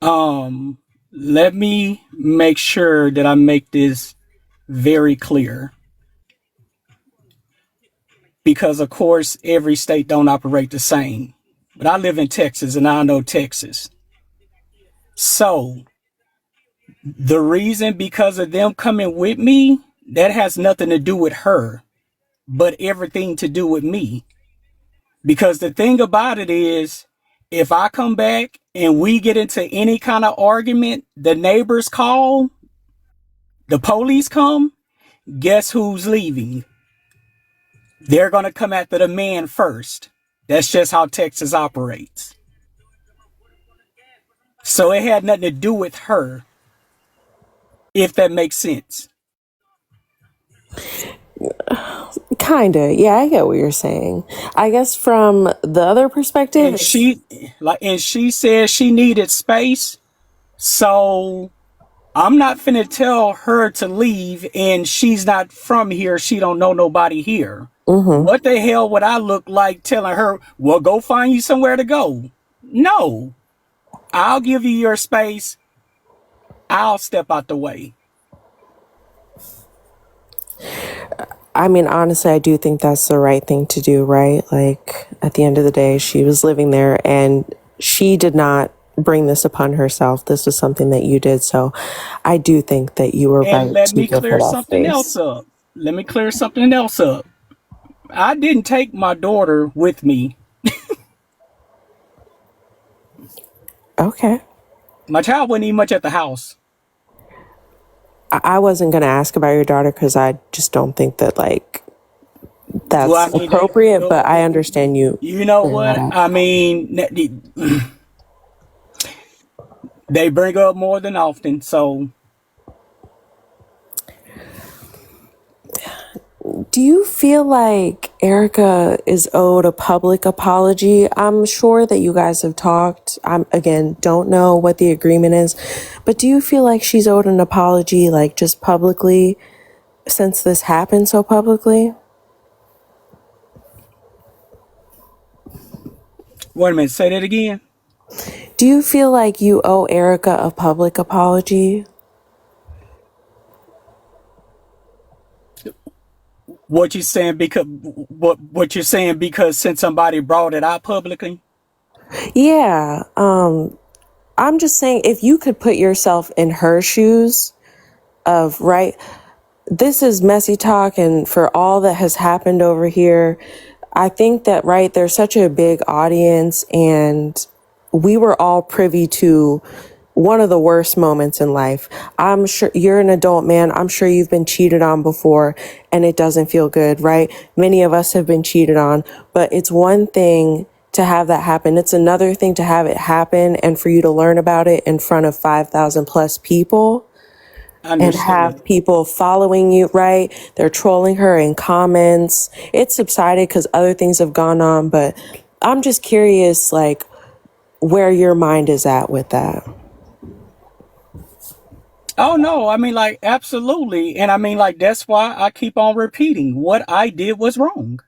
Um, Let me make sure that I make this very clear because of course every state don't operate the same. But I live in Texas and I know Texas. So the reason because of them coming with me, that has nothing to do with her, but everything to do with me. Because the thing about it is, if I come back and we get into any kind of argument, the neighbors call, the police come, guess who's leaving? They're going to come after the man first. That's just how Texas operates. So it had nothing to do with her, if that makes sense. Kinda. Yeah, I get what you're saying. I guess from the other perspective, And it's she said she needed space. So I'm not finna tell her to leave and she's not from here. She don't know nobody here. mm-hmm. What the hell would I look like telling her, well, go find you somewhere to go? No, I'll give you your space. I'll step out the way. I mean, honestly, I do think that's the right thing to do, right? Like, at the end of the day, she was living there and she did not bring this upon herself. This was something that you did. So I do think that you were And right let to me give her clear that something else space. up. Let me clear something else up. I didn't take my daughter with me. Okay. My child wasn't even much at the house. I wasn't going to ask about your daughter because I just don't think that, like, Well, that's I mean, they, appropriate, but I well, understand you you know bringing that what? up. I mean, they bring her up more than often. So Do you feel like Erica is owed a public apology? I'm sure that you guys have talked. Again, don't know what the agreement is, but do you feel like she's owed an apology, like just publicly, since this happened so publicly? wait a minute, say that again. Do you feel like you owe Erica a public apology? What you saying because what you're saying because since somebody brought it out publicly? Yeah. I'm just saying if you could put yourself in her shoes of, right, this is messy talk and for all that has happened over here, I think that, right, there's such a big audience and we were all privy to one of the worst moments in life. I'm sure you're an adult man. I'm sure you've been cheated on before and it doesn't feel good, right? Many of us have been cheated on, but it's one thing to have that happen. It's another thing to have it happen and for you to learn about it in front of 5,000 plus people and Understood. have people following you, right? They're trolling her in comments. It's subsided because other things have gone on, but I'm just curious, like, where your mind is at with that. Oh no, I mean like absolutely. And I mean like that's why I keep on repeating what I did was wrong.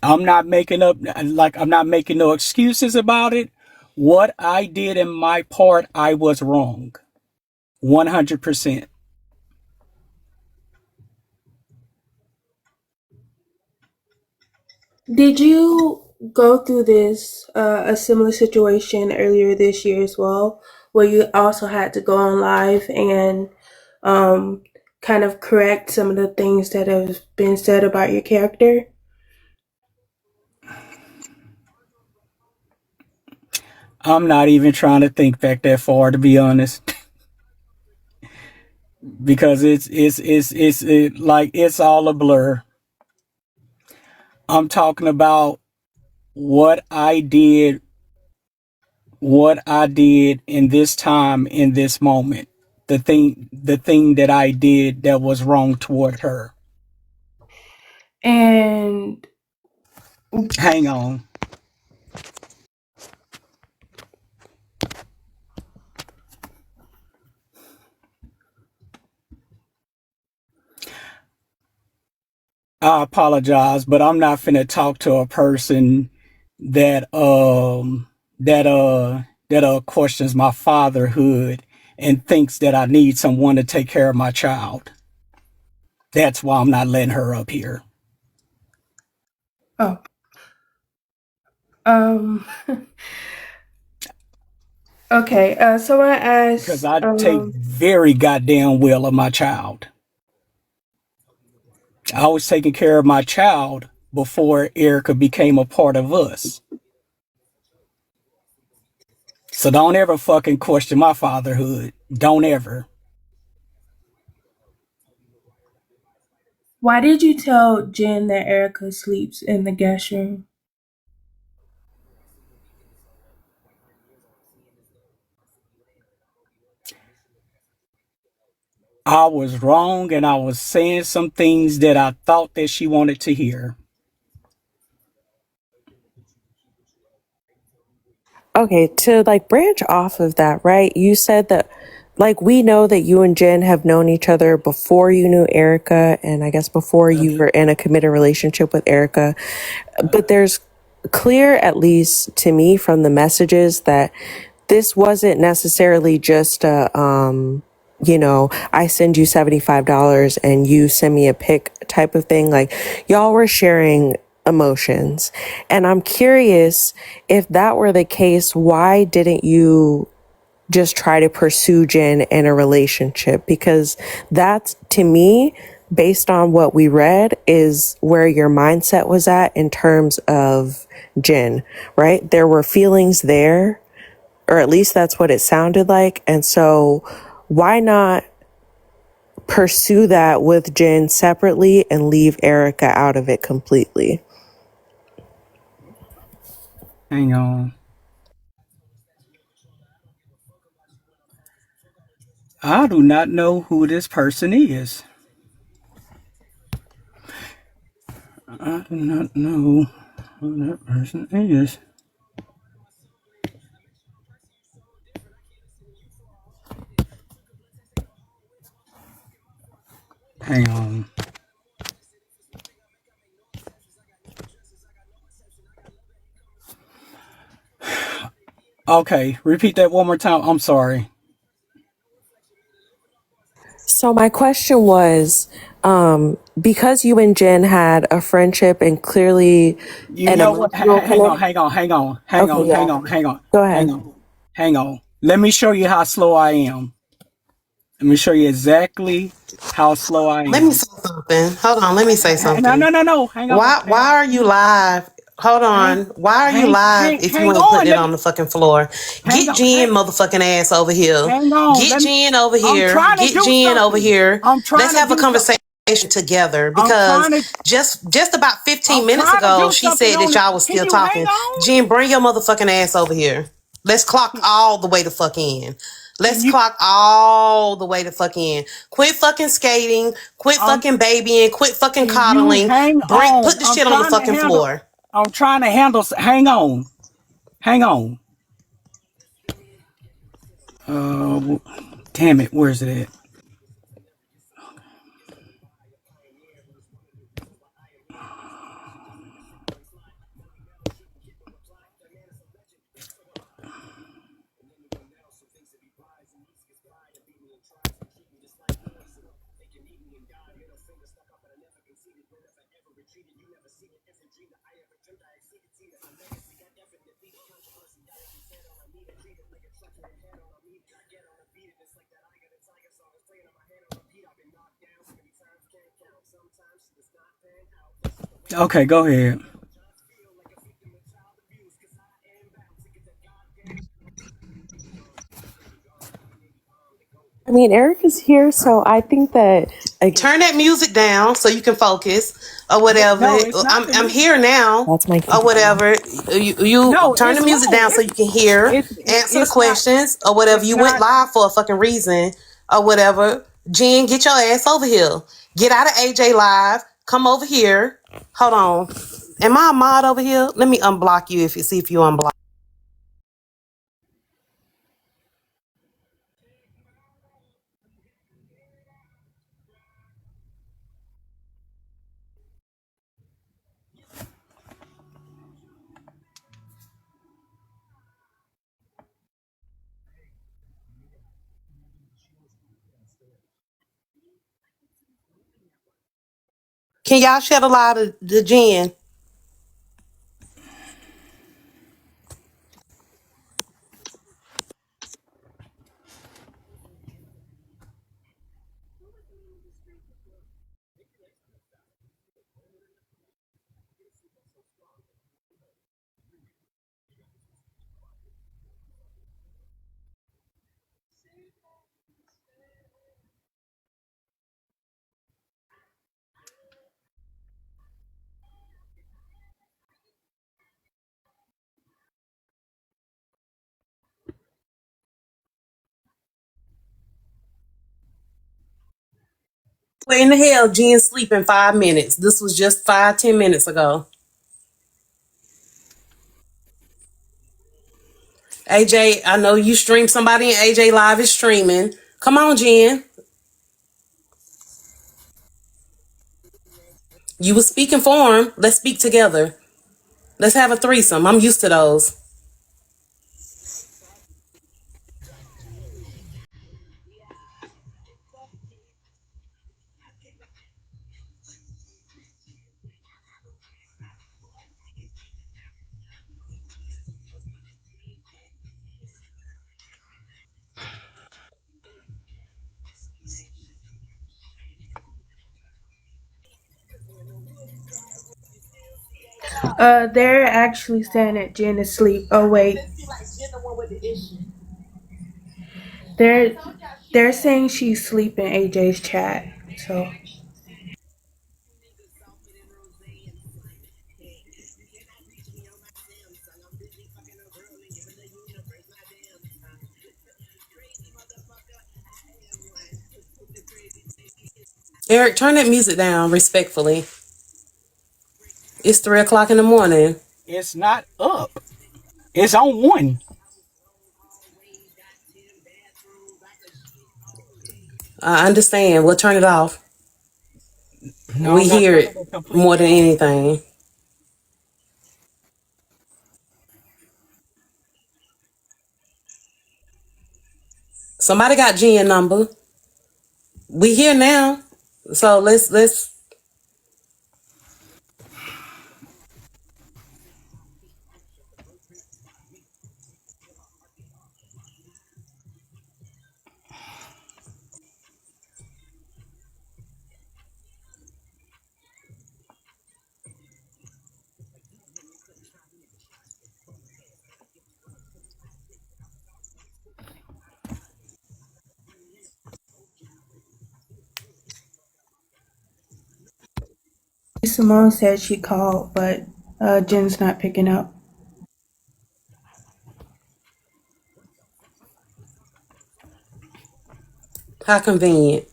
I'm not making up I'm not making no excuses about it. What I did in my part, I was wrong. 100%. Did you go through this a similar situation earlier this year as well, where you also had to go on live and um, kind of correct some of the things that have been said about your character? I'm not even trying to think back that far to be honest because like it's all a blur. I'm talking about what I did what I did in this time in this moment. The thing that I did that was wrong toward her. And Hang on. I apologize, but I'm not finna talk to a person that that questions my fatherhood and thinks that I need someone to take care of my child. That's why I'm not letting her up here. Oh, um, okay. So I Because asked, I take very goddamn well of my child. I was taking care of my child before Erica became a part of us. So don't ever fucking question my fatherhood. Don't ever. why did you tell Jen that Erica sleeps in the guest room? I was wrong and I was saying some things that I thought that she wanted to hear. Okay, to like branch off of that, right? You said that like we know that you and Jen have known each other before you knew Erica and I guess before you were in a committed relationship with Erica. But there's clear, at least to me from the messages, that this wasn't necessarily just a I send you $75 and you send me a pic type of thing. Like y'all were sharing emotions. And I'm curious, if that were the case, why didn't you just try to pursue Jen in a relationship? Because that's, to me, based on what we read, is where your mindset was at in terms of Jen, right? There were feelings there, or at least that's what it sounded like. And so why not pursue that with Jen separately and leave Erica out of it completely? Hang on. I do not know who this person is. I do not know who that person is. Hang on. Okay, repeat that one more time. I'm sorry. So my question was, because you and Jen had a friendship and clearly You an know what? emotional connection. Okay, yeah. Go ahead. Hang on. Let me show you how slow I am. Let me show you exactly how slow I Let me am. say something. Hold on. Let me say No, something. no, no, no. Hang on. Why are you live? Hold on. Why are you live if you Hang ain't on. putting it on the fucking floor? Hang Get on. Jen motherfucking ass over here. Hang on. Get Jen over I'm here. trying to Get do Jen over something. here. I'm trying Let's to have a do something. conversation together I'm because trying to. just about 15 I'm minutes trying to ago do she something said on that it. y'all was Can still you hang talking. on? Jen, bring your motherfucking ass over here. Let's clock all the way to fuck in. Can Let's you? clock all the way to fuck in. Quit fucking skating. Quit Um. fucking babying. Quit fucking Can you coddling. hang on? Put the shit on the fucking floor. I'm trying to handle. Hang on. Hang on. Uh. Damn it. Where's it at? Okay. Go ahead. I mean, Eric is here, so I think that, again, Turn that music down so you can focus or whatever. No, it's not the I'm music. here now that's my or computer. whatever. You No, turn the it's music low. down so you can hear, answer the It's not. questions or whatever. It's You went not. live for a fucking reason or whatever. Jen, get your ass over here. Get out of AJ Live. Come over here. Hold on. Am I a mod over here? Let me unblock you if you see if you unblock. Can y'all shed a light of the Jen? Where in the hell Jen sleep in 5 minutes? This was just 5, 10 minutes ago. AJ, I know you stream somebody and AJ Live is streaming. Come on, Jen. You was speaking for him. Let's speak together. Let's have a threesome. I'm used to those. They're actually saying that Jen is asleep. Oh wait, they're they're saying she's sleeping. AJ's chat. So Eric, turn that music down respectfully. It's 3 o'clock in the morning. It's not up. It's on one. I understand. We'll turn it off. No, We I'm not hear turning it it more completely than off. anything. Somebody got Jen number. We here now. So let's Simone said she called, but Jen's not picking up. how convenient.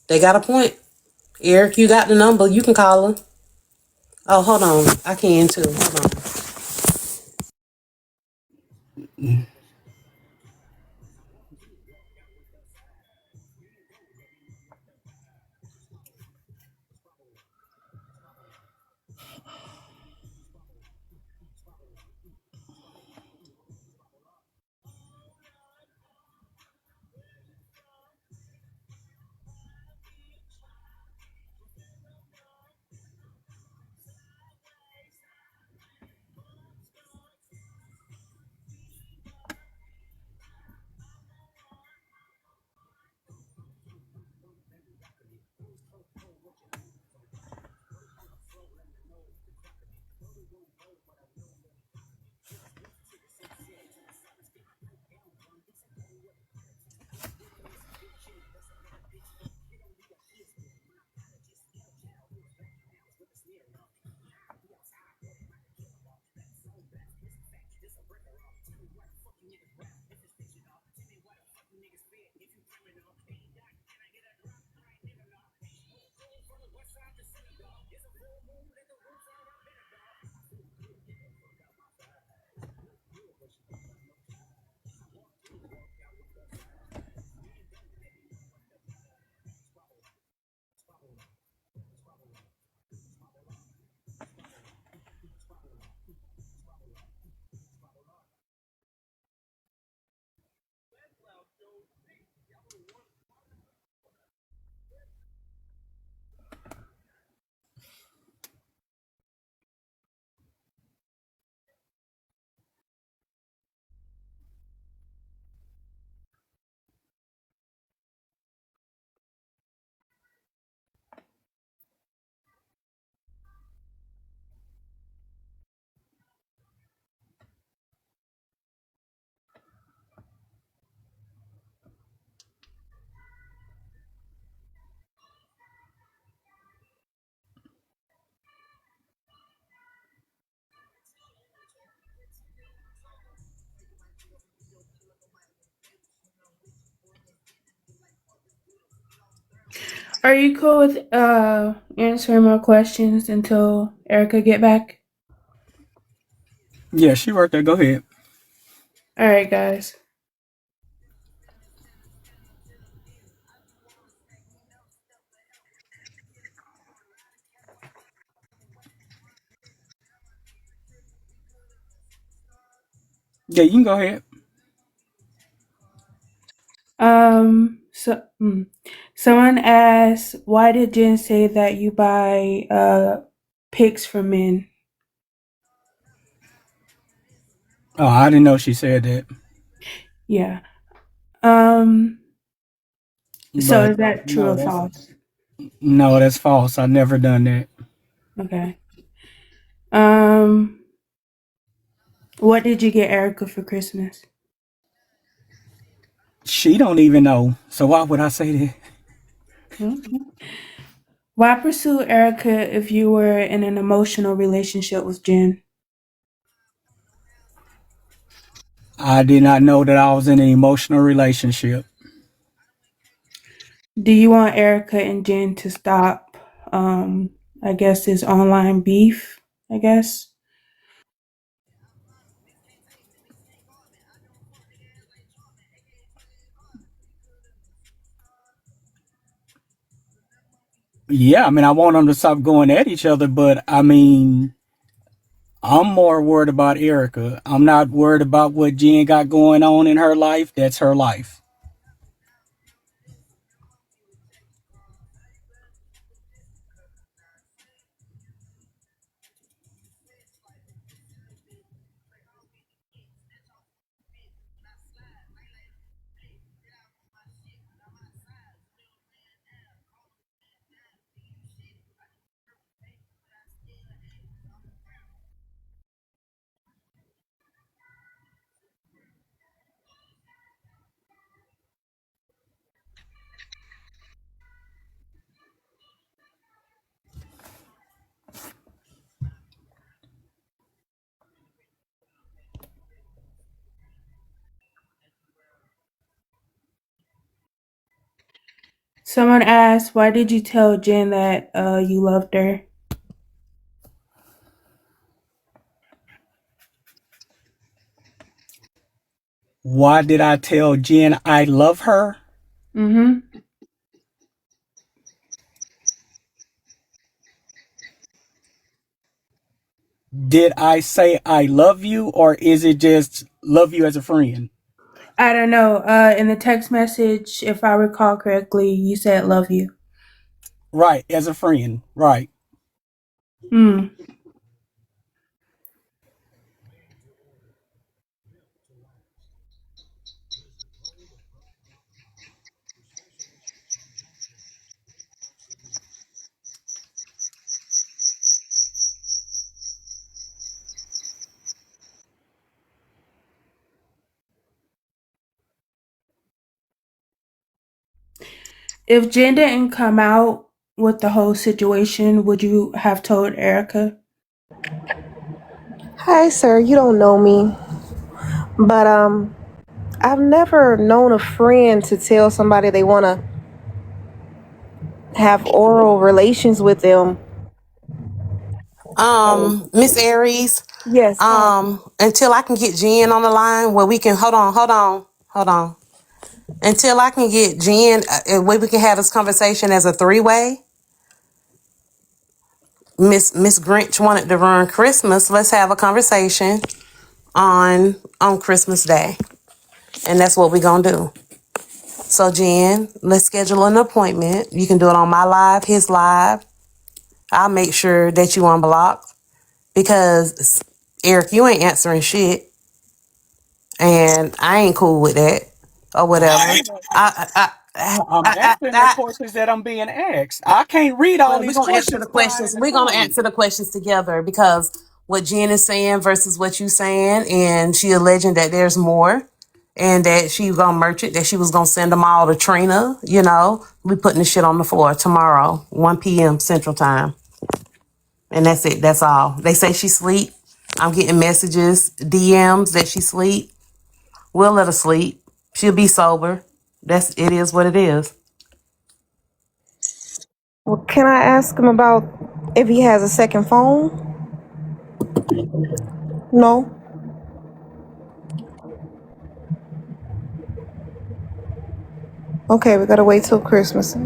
They got a point. Eric, you got the number. You can call her. Oh, hold on. I can too. Hold on. Are you cool with answering my questions until Erica get back? Yeah, she right there. Go ahead. All right, guys. Yeah, you can go ahead. Someone asked, why did Jen say that you buy pics for men? Oh, I didn't know she said that. Yeah. Um. So But is that true no, or that's false? no, that's false. I never done that. Okay. Um. What did you get Erica for Christmas? She don't even know. So why would I say that? Okay. Why pursue Erica if you were in an emotional relationship with Jen? I did not know that I was in an emotional relationship. Do you want Erica and Jen to stop? I guess this online beef. I guess. Yeah, I mean, I want them to stop going at each other, but I mean, I'm more worried about Erica. I'm not worried about what Jen got going on in her life. That's her life. Someone asked, why did you tell Jen that you loved her? Why did I tell Jen I love her? Mm-hmm. Did I say I love you, or is it just love you as a friend? I don't know. In the text message, if I recall correctly, you said love you. Right, as a friend. Right. Hmm. If Jen didn't come out with the whole situation, would you have told Erica? Hi, sir. You don't know me, but I've never known a friend to tell somebody they want to have oral relations with them. Miss Aries, Yes. Hi. until I can get Jen on the line where we can hold on. Until I can get Jen, where we can have this conversation as a three-way. Miss Grinch wanted to run Christmas. Let's have a conversation on Christmas Day, and that's what we're gonna do. So Jen, let's schedule an appointment. You can do it on my live, his live. I'll make sure that you unblock because Eric, you ain't answering shit, and I ain't cool with that or whatever. I I'm answering the questions that I'm being asked. I can't read all Well, we're these gonna answer questions the crying questions. in the We're gonna comments. answer the questions together because what Jen is saying versus what you saying, and she alleging that there's more, and that she gonna merch it, that she was gonna send them all to Trina. You know, we putting the shit on the floor tomorrow, 1 p.m. Central Time, and that's it. That's all. They say she sleep. I'm getting messages, DMs that she sleep. We'll let her sleep. She'll be sober. That's it. Is what it is. Well, can I ask him about if he has a second phone? No? Okay, we gotta wait till Christmas.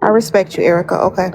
I respect you, Erica. Okay.